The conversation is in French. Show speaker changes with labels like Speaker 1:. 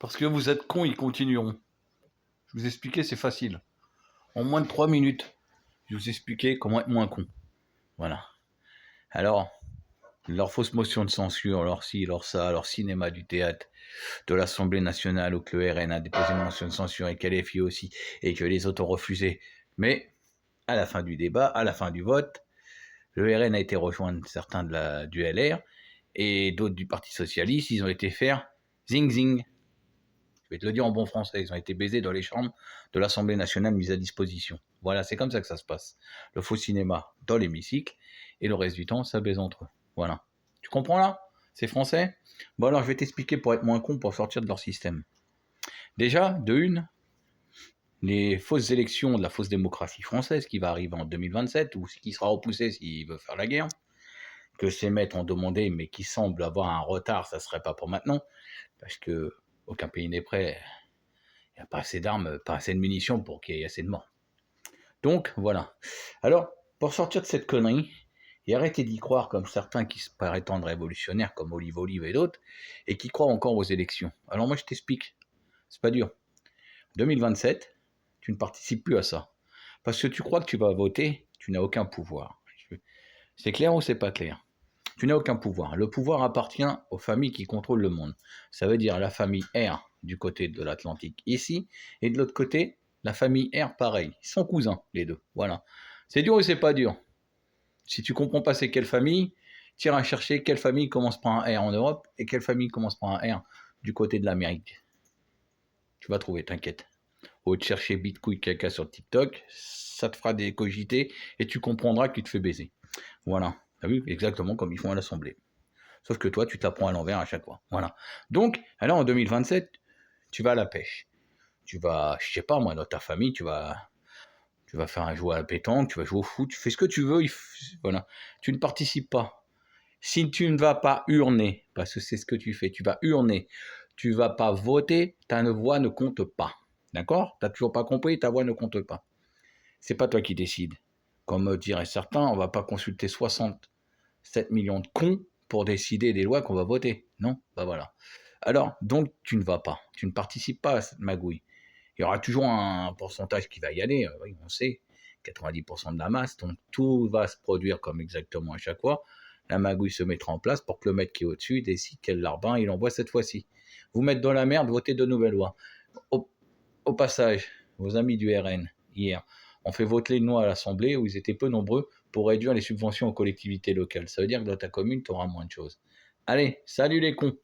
Speaker 1: Parce que vous êtes cons, ils continueront. Je vous expliquais, c'est facile. En moins de 3 minutes, je vous expliquais comment être moins con. Voilà. Alors, leur fausse motion de censure, leur ci, leur ça, leur cinéma du théâtre, de l'Assemblée nationale où que le RN a déposé une motion de censure et qu'elle est LFI aussi, et que les autres ont refusé. Mais, à la fin du débat, à la fin du vote, le RN a été rejoindre certains du LR et d'autres du Parti Socialiste, ils ont été faire zing zing. Je vais te le dire en bon français, ils ont été baisés dans les chambres de l'Assemblée nationale mise à disposition. Voilà, c'est comme ça que ça se passe. Le faux cinéma dans l'hémicycle, et le reste du temps, ça baise entre eux. Voilà. Tu comprends là? C'est français? Bon alors, je vais t'expliquer pour être moins con, pour sortir de leur système. Déjà, de une, les fausses élections de la fausse démocratie française qui va arriver en 2027, ou qui sera repoussée s'ils veulent faire la guerre, que ces maîtres ont demandé, mais qui semble avoir un retard, ça serait pas pour maintenant, parce que aucun pays n'est prêt. Il n'y a pas assez d'armes, pas assez de munitions pour qu'il y ait assez de morts. Donc, voilà. Alors, pour sortir de cette connerie, et arrêter d'y croire comme certains qui se prétendent révolutionnaires, comme Olive Olive et d'autres, et qui croient encore aux élections. Alors moi, je t'explique. C'est pas dur. 2027, tu ne participes plus à ça. Parce que tu crois que tu vas voter, tu n'as aucun pouvoir. C'est clair ou c'est pas clair? Tu n'as aucun pouvoir. Le pouvoir appartient aux familles qui contrôlent le monde. Ça veut dire la famille R du côté de l'Atlantique ici, et de l'autre côté, la famille R pareil. Ils sont cousins, les deux. Voilà. C'est dur ou c'est pas dur? Si tu comprends pas c'est quelle famille, tu iras chercher quelle famille commence par un R en Europe et quelle famille commence par un R du côté de l'Amérique. Tu vas trouver, t'inquiète. Au lieu de chercher Bitcoin caca sur TikTok, ça te fera des cogités et tu comprendras qu'il te fait baiser. Voilà. T'as vu? Exactement comme ils font à l'Assemblée. Sauf que toi, tu t'apprends à l'envers à chaque fois. Voilà. Donc, alors en 2027, tu vas à la pêche. Tu vas, je sais pas moi, dans ta famille, tu vas faire un jouer à la pétanque, tu vas jouer au foot, tu fais ce que tu veux. Voilà. Tu ne participes pas. Si tu ne vas pas urner, parce que c'est ce que tu fais, tu vas urner, tu vas pas voter, ta voix ne compte pas. D'accord? T'as toujours pas compris, ta voix ne compte pas. C'est pas toi qui décides. Comme diraient certains, on va pas consulter 67 millions de cons pour décider des lois qu'on va voter. Non? Bah voilà. Alors, donc, tu ne vas pas. Tu ne participes pas à cette magouille. Il y aura toujours un pourcentage qui va y aller, oui, on sait, 90% de la masse, donc tout va se produire comme exactement à chaque fois. La magouille se mettra en place pour que le mec qui est au-dessus décide quel larbin il envoie cette fois-ci. Vous mettre dans la merde, votez de nouvelles lois. Au, au passage, vos amis du RN, hier, ont fait voter une loi à l'Assemblée où ils étaient peu nombreux pour réduire les subventions aux collectivités locales. Ça veut dire que dans ta commune, tu auras moins de choses. Allez, salut les cons!